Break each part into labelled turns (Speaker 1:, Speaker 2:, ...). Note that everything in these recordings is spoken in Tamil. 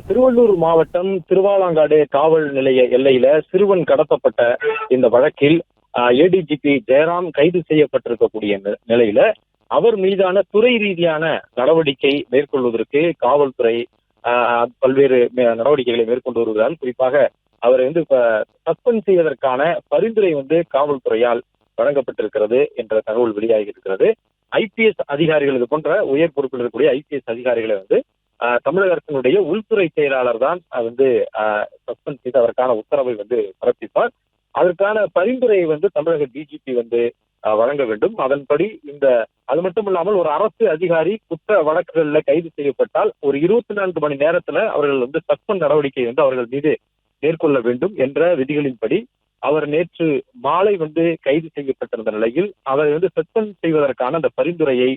Speaker 1: திருவள்ளூர் மாவட்டம் திருவாலாங்காடு காவல் நிலைய எல்லையில சிறுவன் கடத்தப்பட்ட இந்த வழக்கில் ஏடிஜிபி ஜெயராம் கைது செய்யப்பட்டிருக்கக்கூடிய நிலையில அவர் மீதான துறை ரீதியான நடவடிக்கை மேற்கொள்வதற்கு காவல்துறை பல்வேறு நடவடிக்கைகளை மேற்கொண்டு வருவதால் குறிப்பாக அவரை இப்ப சஸ்பெண்ட் செய்வதற்கான பரிந்துரை காவல்துறையால் வழங்கப்பட்டிருக்கிறது என்ற தகவல் வெளியாகி இருக்கிறது. ஐபிஎஸ் அதிகாரிகள் இது போன்ற உயர் பொறுப்பில் இருக்கக்கூடிய ஐபிஎஸ் அதிகாரிகளை தமிழக அரசினுடைய உள்துறை செயலாளர் தான் சஸ்பெண்ட் செய்து அதற்கான உத்தரவை பிறப்பிப்பார். அதற்கான பரிந்துரையை தமிழக டிஜிபி வழங்க வேண்டும். அதன்படி அது மட்டும் இல்லாமல் ஒரு அரசு அதிகாரி குற்ற வழக்குகள்ல கைது செய்யப்பட்டால் ஒரு 24 மணி நேரத்துல அவர்கள் சஸ்பெண்ட் நடவடிக்கை அவர்கள் மீது மேற்கொள்ள வேண்டும் என்ற விதிகளின்படி அவர் நேற்று மாலை கைது செய்யப்பட்டிருந்த நிலையில் அவர் சஸ்பெண்ட் செய்வதற்கான அந்த பரிந்துரையை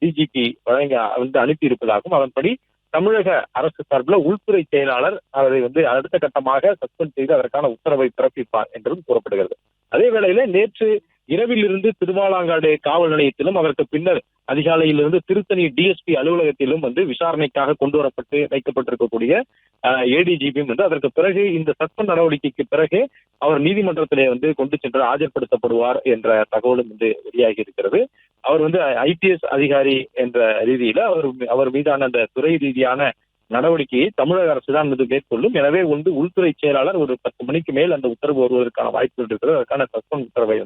Speaker 1: டிஜிபி வழங்க அனுப்பி இருப்பதாகவும் அதன்படி தமிழக அரசு சார்பில் உள்துறை செயலாளர் அவரை அடுத்த கட்டமாக சஸ்பெண்ட் செய்து அதற்கான உத்தரவை பிறப்பிப்பார் என்றும் கூறப்படுகிறது. அதே வேளையில நேற்று இரவிலிருந்து திருவாலாங்காடு காவல் நிலையத்திலும் அதற்கு பின்னர் அதிகாலையிலிருந்து திருத்தணி டிஎஸ்பி அலுவலகத்திலும் விசாரணைக்காக கொண்டு வரப்பட்டு வைக்கப்பட்டிருக்கக்கூடிய ஏடிஜிபியும் அதற்கு பிறகு இந்த சஸ்பெண்ட் நடவடிக்கைக்கு பிறகு அவர் நீதிமன்றத்திலே கொண்டு சென்று ஆஜர்படுத்தப்படுவார் என்ற தகவலும் வெளியாகி இருக்கிறது. அவர் ஐபிஎஸ் அதிகாரி என்ற ரீதியில அவர் மீதான அந்த துறை ரீதியான நடவடிக்கையை தமிழக அரசு தான் மேற்கொள்ளும். எனவே உள்துறை செயலாளர் ஒரு 10 மணிக்கு மேல் அந்த உத்தரவு வருவதற்கான வாய்ப்புகள் இருக்கிறது. அதற்கான சஸ்பெண்ட் உத்தரவை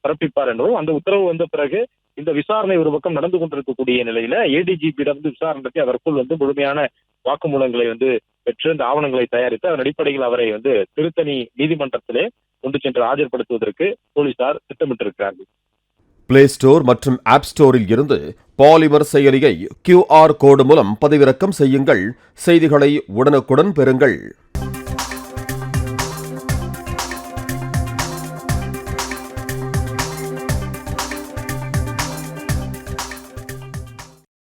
Speaker 1: பிறப்பிப்பார் என்றும் அந்த உத்தரவு வந்த பிறகு இந்த விசாரணை ஒரு பக்கம் நடந்து கொண்டிருக்கக்கூடிய நிலையில ஏடிஜிபியிடம் விசாரணை நடத்தி அதற்குள் முழுமையான வாக்குமூலங்களை பெற்று இந்த ஆவணங்களை தயாரித்து அதன் அடிப்படையில் அவரை திருத்தணி நீதிமன்றத்திலே கொண்டு சென்று ஆஜர்படுத்துவதற்கு போலீசார் திட்டமிட்டிருக்கிறார்கள்.
Speaker 2: பிளே ஸ்டோர் மற்றும் ஆப் ஸ்டோரில் இருந்து பாலிமர் செயலியை QR கோடு மூலம் பதிவிறக்கம் செய்யுங்கள். செய்திகளை உடனுக்குடன் பெறுங்கள்.